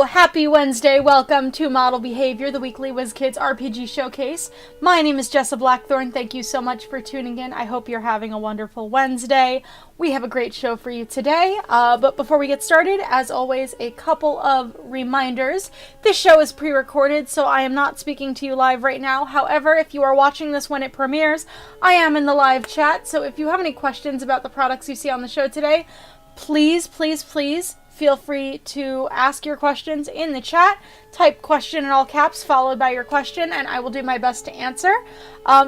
Happy Wednesday. Welcome to Model Behavior, the weekly WizKids RPG showcase. My name is Jessa Blackthorne. Thank you so much for tuning in. I hope you're having a wonderful Wednesday. We have a great show for you today, but before we get started, as always, a couple of reminders. This show is pre-recorded, so I am not speaking to you live right now. However, if you are watching this when it premieres, I am in the live chat, so if you have any questions about the products you see on the show today, please feel free to ask your questions in the chat. Type question in all caps followed by your question, and I will do my best to answer.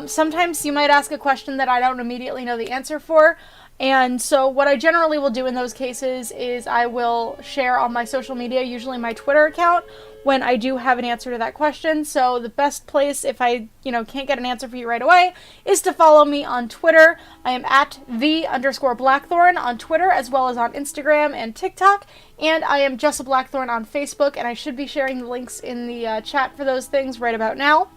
Sometimes you might ask a question that I don't immediately know the answer for, and so what I generally will do in those cases is I will share on my social media, usually my Twitter account, when I do have an answer to that question. So the best place, if I, can't get an answer for you right away, is to follow me on Twitter. I am at @V_Blackthorne on Twitter, as well as on Instagram and TikTok. And I am Jessa Blackthorne on Facebook, and I should be sharing the links in the chat for those things right about now.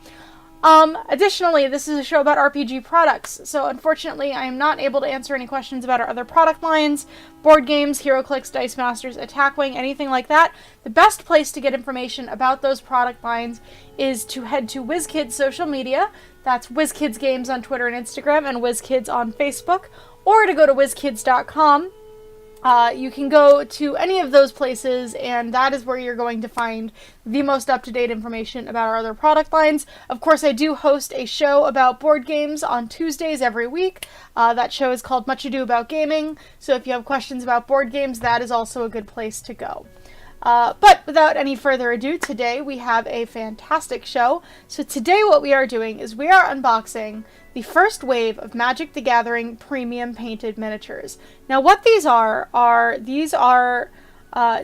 Additionally, this is a show about RPG products, so unfortunately I am not able to answer any questions about our other product lines, board games, HeroClix, Dice Masters, Attack Wing, anything like that. The best place to get information about those product lines is to head to WizKids social media. That's WizKids Games on Twitter and Instagram, and WizKids on Facebook, or to go to WizKids.com. You can go to any of those places, and that is where you're going to find the most up-to-date information about our other product lines. Of course, I do host a show about board games on Tuesdays every week. That show is called Much Ado About Gaming, so if you have questions about board games, that is also a good place to go. But without any further ado, today we have a fantastic show. So today what we are doing is we are unboxing the first wave of Magic the Gathering premium painted miniatures. Now what these are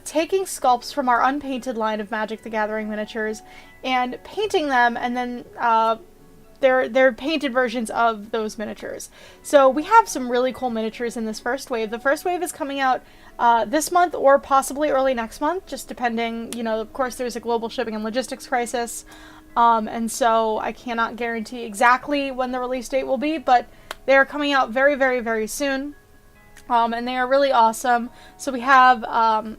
taking sculpts from our unpainted line of Magic the Gathering miniatures and painting them, and then they're painted versions of those miniatures. So we have some really cool miniatures in this first wave. The first wave is coming out this month or possibly early next month, just depending, of course there's a global shipping and logistics crisis, and so I cannot guarantee exactly when the release date will be, but they are coming out very, very, very soon. And they are really awesome. So we have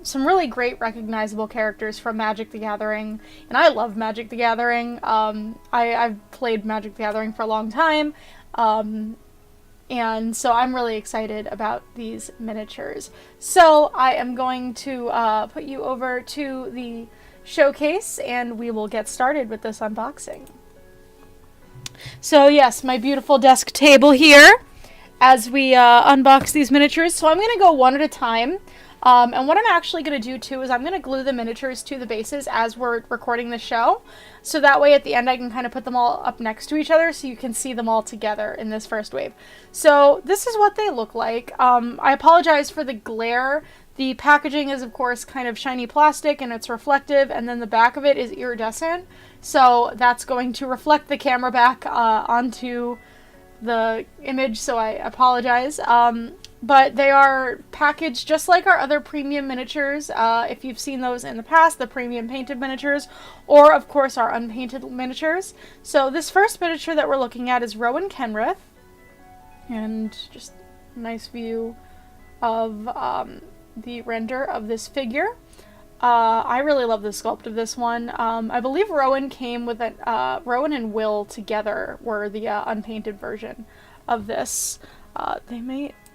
some really great recognizable characters from Magic the Gathering, and I love Magic the Gathering. I've played Magic the Gathering for a long time, and so I'm really excited about these miniatures. So I am going to put you over to the showcase, and we will get started with this unboxing. So yes, my beautiful desk table here as we unbox these miniatures. So I'm going to go one at a time. And what I'm actually going to do too is I'm going to glue the miniatures to the bases as we're recording the show. So that way at the end I can kind of put them all up next to each other so you can see them all together in this first wave. So this is what they look like. I apologize for the glare. The packaging is of course kind of shiny plastic and it's reflective, and then the back of it is iridescent. So that's going to reflect the camera back onto the image, so I apologize. But they are packaged just like our other premium miniatures, if you've seen those in the past, the premium painted miniatures, or of course our unpainted miniatures. So this first miniature that we're looking at is Rowan Kenrith, and just a nice view of the render of this figure. I really love the sculpt of this one. I believe Rowan came with it. Rowan and Will together were the unpainted version of this.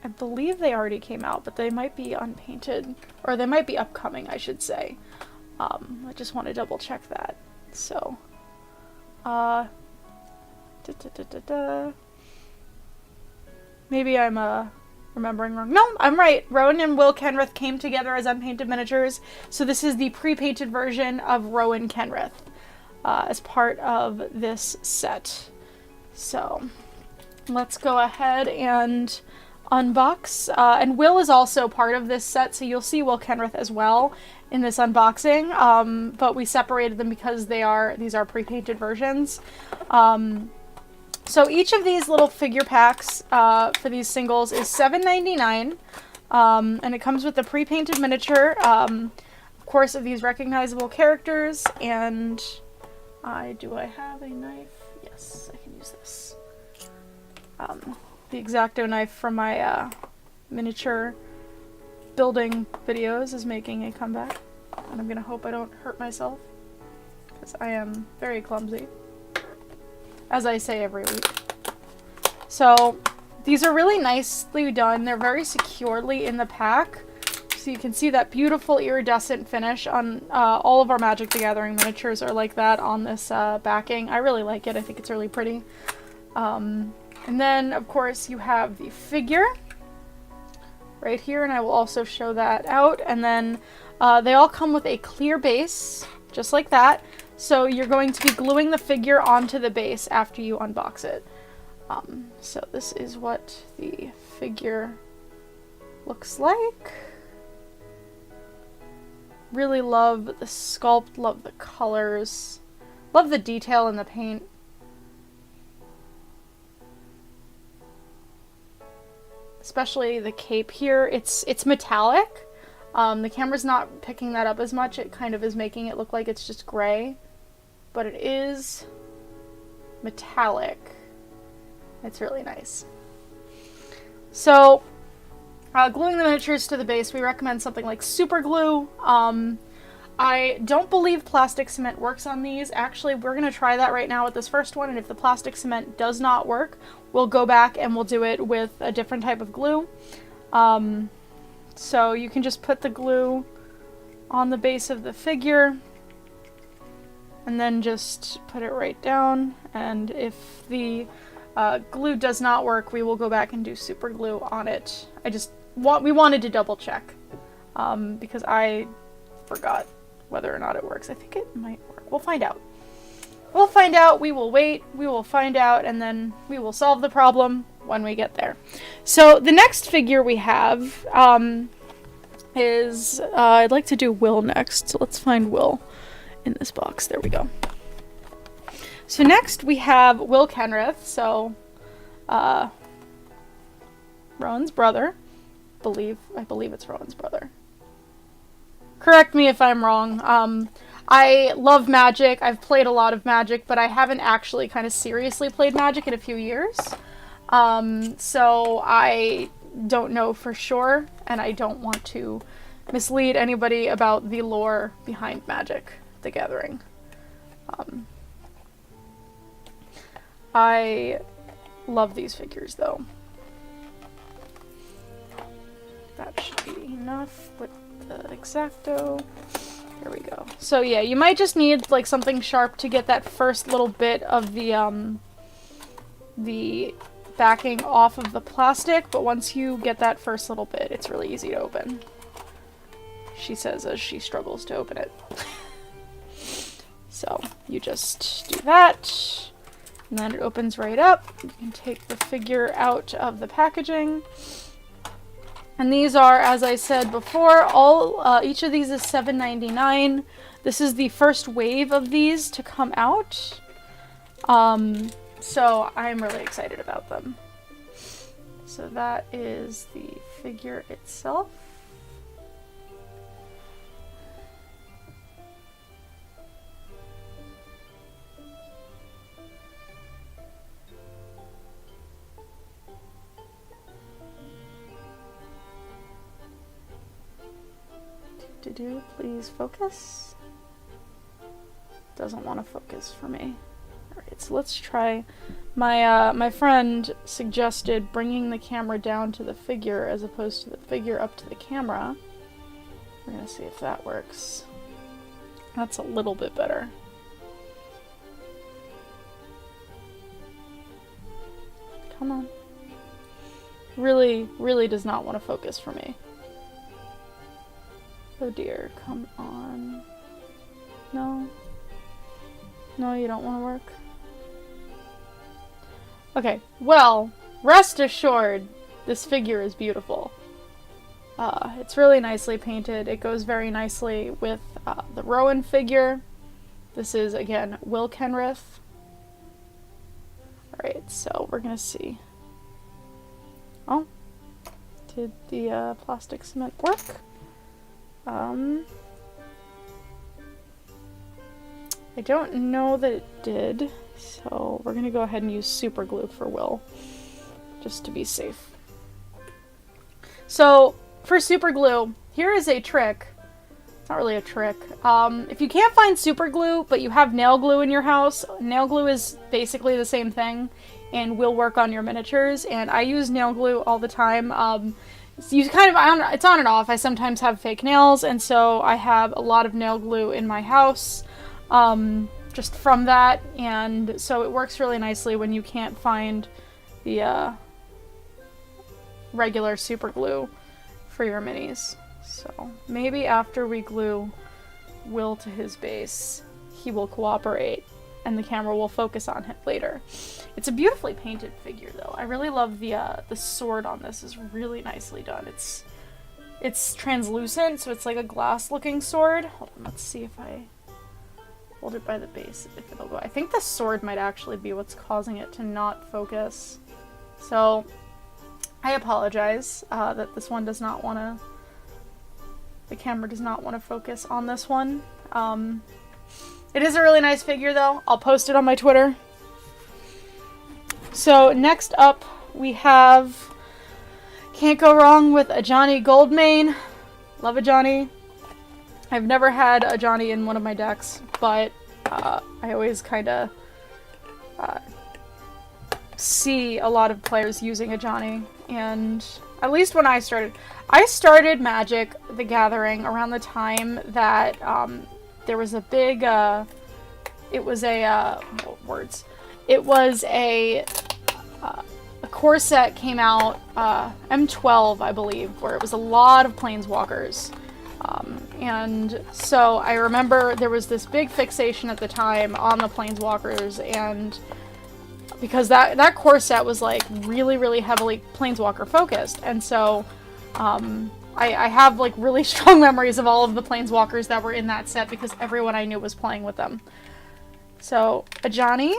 I believe they already came out, but they might be unpainted, or they might be upcoming, I should say. I just want to double check that. So, maybe I'm remembering wrong. No, I'm right. Rowan and Will Kenrith came together as unpainted miniatures. So this is the pre-painted version of Rowan Kenrith as part of this set. So let's go ahead and unbox. And Will is also part of this set, so you'll see Will Kenrith as well in this unboxing. But we separated them because these are pre-painted versions. So each of these little figure packs for these singles is $7.99, and it comes with a pre-painted miniature, of course, of these recognizable characters. And do I have a knife? Yes, I can use this. The X-Acto knife from my miniature building videos is making a comeback. And I'm gonna hope I don't hurt myself, because I am very clumsy, as I say every week. So these are really nicely done. They're very securely in the pack. So you can see that beautiful iridescent finish on all of our Magic the Gathering miniatures are like that on this backing. I really like it. I think it's really pretty. And then, of course, you have the figure right here, and I will also show that out. And then they all come with a clear base, just like that. So you're going to be gluing the figure onto the base after you unbox it. So this is what the figure looks like. Really love the sculpt, love the colors, love the detail in the paint. Especially the cape here. It's metallic. The camera's not picking that up as much. It kind of is making it look like it's just gray. But it is metallic. It's really nice. So, gluing the miniatures to the base, we recommend something like super glue. I don't believe plastic cement works on these. Actually, we're going to try that right now with this first one, and if the plastic cement does not work, we'll go back and we'll do it with a different type of glue. So you can just put the glue on the base of the figure, and then just put it right down, and if the glue does not work, we will go back and do super glue on it. We wanted to double check, because I forgot whether or not it works. I think it might work. We'll find out. We'll find out, we will wait, we will find out, and then we will solve the problem when we get there. So the next figure we have is, I'd like to do Will next, so let's find Will in this box. There we go. So next we have Will Kenrith, so Rowan's brother. I believe it's Rowan's brother. Correct me if I'm wrong. I love Magic. I've played a lot of Magic, but I haven't actually kind of seriously played Magic in a few years. So I don't know for sure, and I don't want to mislead anybody about the lore behind Magic the Gathering. I love these figures, though. That should be enough with the X-Acto. There we go. So yeah, you might just need like something sharp to get that first little bit of the backing off of the plastic, but once you get that first little bit, it's really easy to open. She says as she struggles to open it. So you just do that, and then it opens right up. You can take the figure out of the packaging. And these are, as I said before, each of these is $7.99. This is the first wave of these to come out. So I'm really excited about them. So that is the figure itself. Please focus. Doesn't want to focus for me. Alright, so let's try. My friend suggested bringing the camera down to the figure as opposed to the figure up to the camera. We're gonna see if that works. That's a little bit better. Come on. Really, really does not want to focus for me. Oh dear, come on. No. No, you don't want to work? Okay, well, rest assured, this figure is beautiful. It's really nicely painted. It goes very nicely with the Rowan figure. This is, again, Will Kenrith. Alright, so we're gonna see. Oh, did the plastic cement work? I don't know that it did, so we're gonna go ahead and use super glue for Will, just to be safe. So, for super glue, here is a trick It's not really a trick. If you can't find super glue, but you have nail glue in your house, nail glue is basically the same thing and will work on your miniatures. And I use nail glue all the time. You kind of, it's on and off. I sometimes have fake nails, and so I have a lot of nail glue in my house just from that. And so it works really nicely when you can't find the regular super glue for your minis. So maybe after we glue Will to his base, he will cooperate and the camera will focus on him later. It's a beautifully painted figure though. I really love the sword on this is really nicely done. It's translucent, so it's like a glass looking sword. Hold on, let's see if I hold it by the base, if it'll go. I think the sword might actually be what's causing it to not focus. So I apologize that this one does not want to, the camera does not want to focus on this one. It is a really nice figure though. I'll post it on my Twitter. So next up we have, can't go wrong with Ajani Goldmane. Love Ajani. I've never had Ajani in one of my decks, but I always kind of see a lot of players using Ajani, and at least when I started Magic the Gathering around the time that there was a big it was a core set came out, M12 I believe, where it was a lot of planeswalkers. And so I remember there was this big fixation at the time on the planeswalkers, and because that core set was like really, really heavily planeswalker focused, and so I have like really strong memories of all of the planeswalkers that were in that set because everyone I knew was playing with them. So Ajani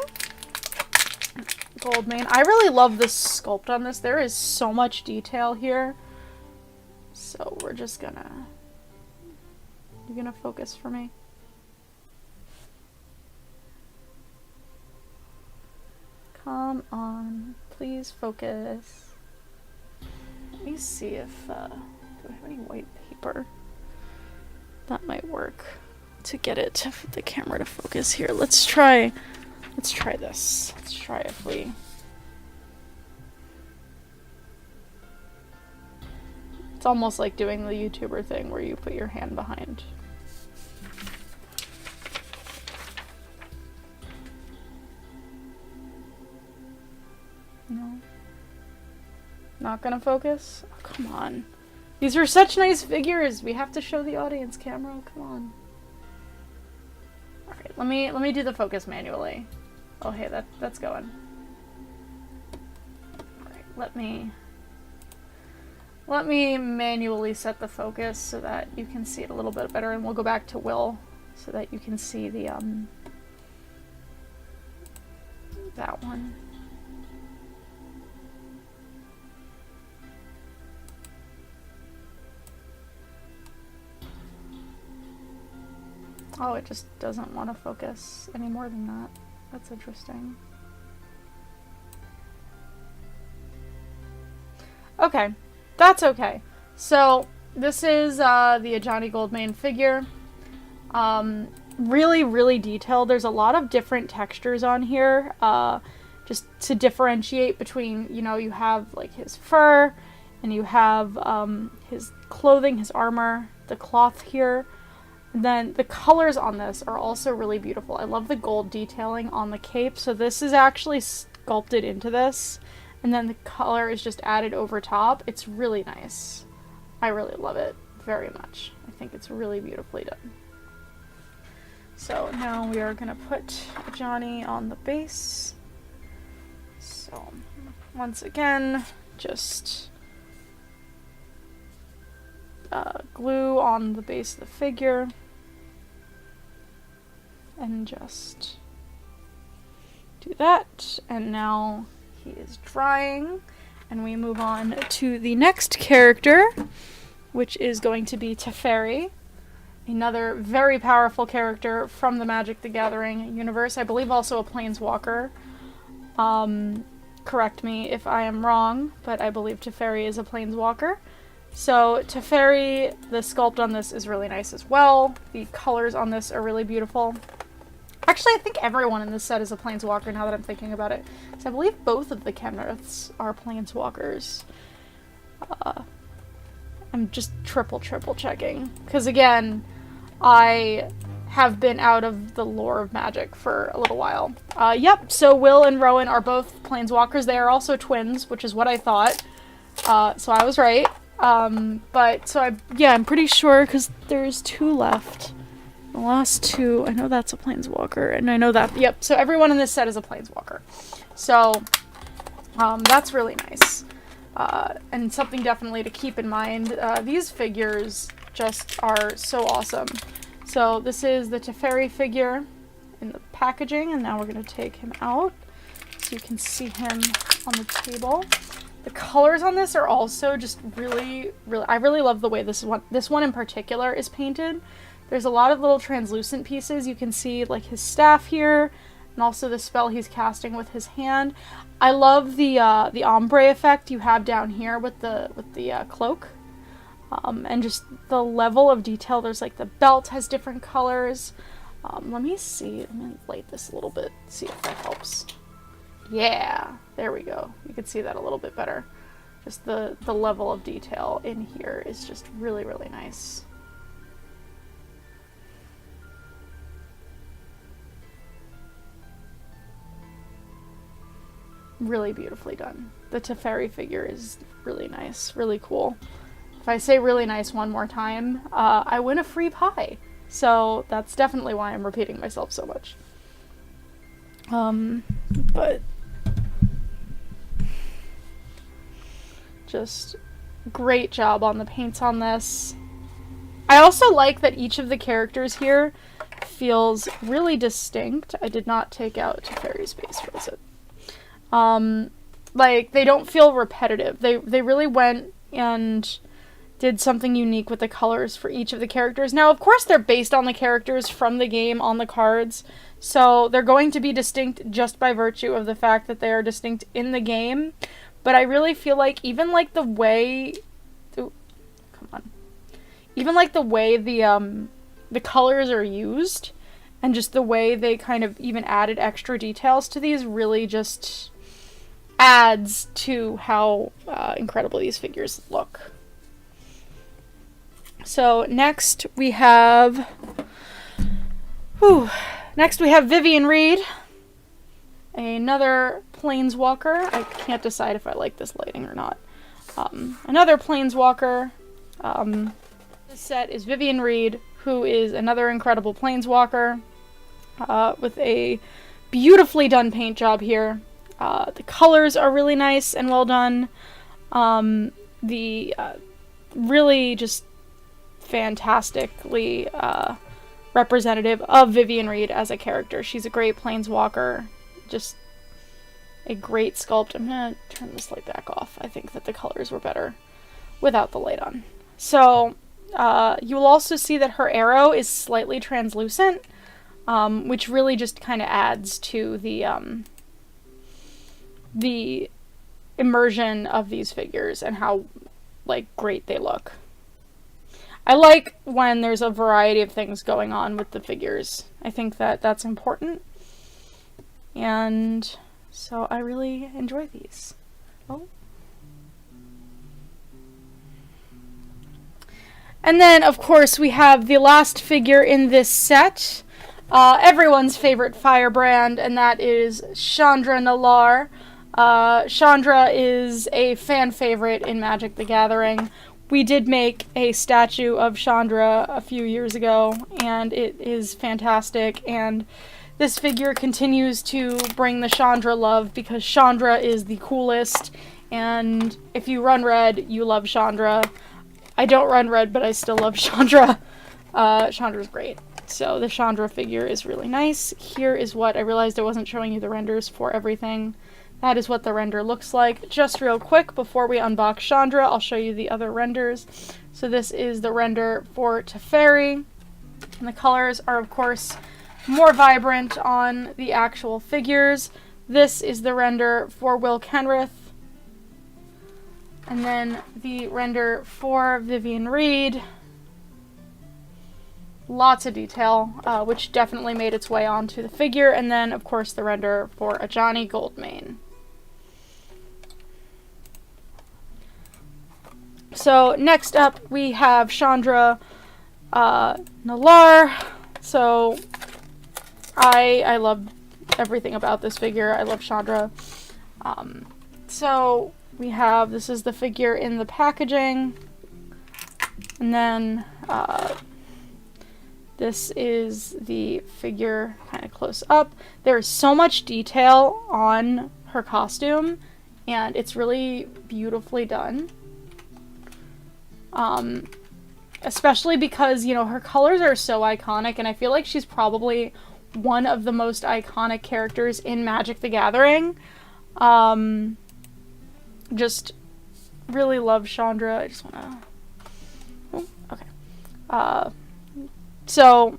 Goldmane, I really love the sculpt on this. There is so much detail here. So we're just gonna, you gonna focus for me? Come on, please focus. Let me see if, do I have any white paper? That might work to get the camera to focus here. Let's try this. Let's try if we... It's almost like doing the YouTuber thing where you put your hand behind. No. Not gonna focus? Oh, come on. These are such nice figures. We have to show the audience, camera. Come on. Alright, let me do the focus manually. Oh hey, that's going. Alright, let me manually set the focus so that you can see it a little bit better, and we'll go back to Will so that you can see the that one. Oh, it just doesn't want to focus any more than that. That's interesting. Okay, that's okay. So this is the Ajani Goldmane figure. Really, really detailed. There's a lot of different textures on here, just to differentiate between, you know, you have like his fur, and you have his clothing, his armor, the cloth here. And then the colors on this are also really beautiful. I love the gold detailing on the cape. So this is actually sculpted into this, and then the color is just added over top. It's really nice. I really love it very much. I think it's really beautifully done. So now we are gonna put Ajani on the base. So once again, just glue on the base of the figure, and just do that. And now he is drying, and we move on to the next character, which is going to be Teferi, another very powerful character from the Magic the Gathering universe. I believe also a planeswalker. Correct me if I am wrong, but I believe Teferi is a planeswalker. So Teferi, the sculpt on this is really nice as well. The colors on this are really beautiful. Actually, I think everyone in this set is a planeswalker now that I'm thinking about it. So I believe both of the Kenriths are planeswalkers. I'm just triple checking. Because again, I have been out of the lore of Magic for a little while. Yep, so Will and Rowan are both planeswalkers. They are also twins, which is what I thought. So I was right. I'm pretty sure because there's 2 left. The last 2, I know that's a planeswalker, and I know that, yep, so everyone in this set is a planeswalker. So, that's really nice. And something definitely to keep in mind. These figures just are so awesome. So this is the Teferi figure in the packaging, and now we're going to take him out so you can see him on the table. The colors on this are also just really, I really love the way this one in particular is painted. There's a lot of little translucent pieces. You can see like his staff here, and also the spell he's casting with his hand. I love the ombre effect you have down here with the cloak, and just the level of detail. There's like the belt has different colors. Let me see. Let me light this a little bit. See if that helps. Yeah, there we go. You can see that a little bit better. Just the level of detail in here is just really, really nice. Really beautifully done. The Teferi figure is really nice, really cool. If I say really nice one more time, I win a free pie. So that's definitely why I'm repeating myself so much. But just great job on the paints on this. I also like that each of the characters here feels really distinct. I did not take out Teferi's base, was it? Like, they don't feel repetitive. They really went and did something unique with the colors for each of the characters. Now, of course, they're based on the characters from the game on the cards, so they're going to be distinct just by virtue of the fact that they are distinct in the game. But I really feel like even like the way... Ooh, come on. Even like the way the colors are used, and just the way they kind of even added extra details to these really just adds to how incredible these figures look. So next we have Vivien Reid, another planeswalker. I can't decide if I like this lighting or not. Another planeswalker. This set is Vivien Reid, who is another incredible planeswalker, with a beautifully done paint job here. The colors are really nice and well done. Really just fantastically representative of Vivien Reid as a character. She's a great planeswalker. Just a great sculpt. I'm going to turn this light back off. I think that the colors were better without the light on. So, you will also see that her arrow is slightly translucent, which really just kind of adds to the immersion of these figures and how, like, great they look. I like when there's a variety of things going on with the figures. I think that that's important. And so I really enjoy these. Oh. And then, of course, we have the last figure in this set. Everyone's favorite firebrand, and that is Chandra Nalar. Chandra is a fan favorite in Magic the Gathering. We did make a statue of Chandra a few years ago, and it is fantastic, and this figure continues to bring the Chandra love because Chandra is the coolest, and if you run red, you love Chandra. I don't run red, but I still love Chandra. Chandra's great. So the Chandra figure is really nice. Here is what, I realized I wasn't showing you the renders for everything. That is what the render looks like. Just real quick, before we unbox Chandra, I'll show you the other renders. So this is the render for Teferi. And the colors are, of course, more vibrant on the actual figures. This is the render for Will Kenrith. And then the render for Vivien Reid. Lots of detail, which definitely made its way onto the figure. And then, of course, the render for Ajani Goldmane. So next up we have Chandra Nalaar. So I love everything about this figure. I love Chandra. So we have, this is the figure in the packaging. And then this is the figure kind of close up. There's so much detail on her costume, and it's really beautifully done. Especially because, you know, her colors are so iconic, and I feel like she's probably one of the most iconic characters in Magic the Gathering. Just really love Chandra. I just wanna... Oh, okay. So,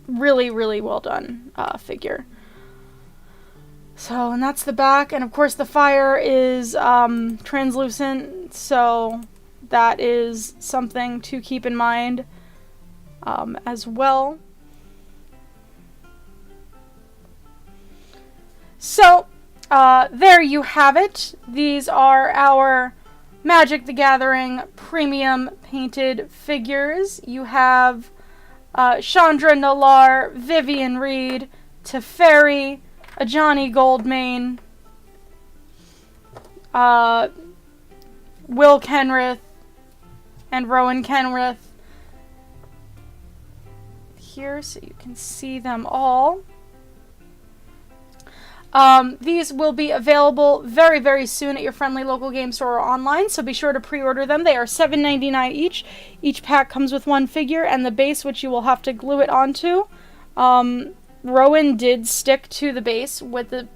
really, really well done figure. So, and that's the back, and of course the fire is translucent, so that is something to keep in mind as well. So, there you have it. These are our Magic the Gathering premium painted figures. You have Chandra Nalaar, Vivien Reid, Teferi, Ajani Goldmane, Will Kenrith, and Rowan Kenrith here so you can see them all. These will be available very, very soon at your friendly local game store or online, so be sure to pre-order them. They are $7.99 each. Each pack comes with one figure and the base, which you will have to glue it onto. Rowan did stick to the base with the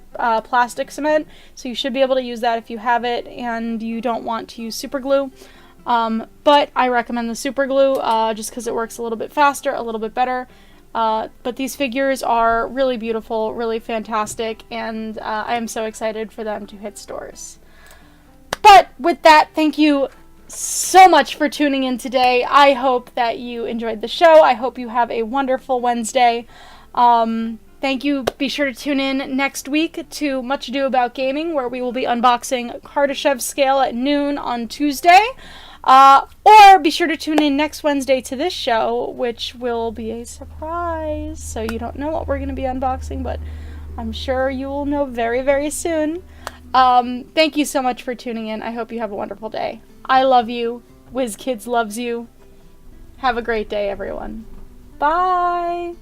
plastic cement, so you should be able to use that if you have it and you don't want to use super glue. But I recommend the super glue just because it works a little bit faster, a little bit better. But these figures are really beautiful, really fantastic, and I am so excited for them to hit stores. But with that, thank you so much for tuning in today. I hope that you enjoyed the show. I hope you have a wonderful Wednesday. Thank you. Be sure to tune in next week to Much Ado About Gaming, where we will be unboxing Kardashev's scale at noon on Tuesday. Or be sure to tune in next Wednesday to this show, which will be a surprise. So you don't know what we're going to be unboxing, but I'm sure you will know very, very soon. Thank you so much for tuning in. I hope you have a wonderful day. I love you. WizKids loves you. Have a great day, everyone. Bye!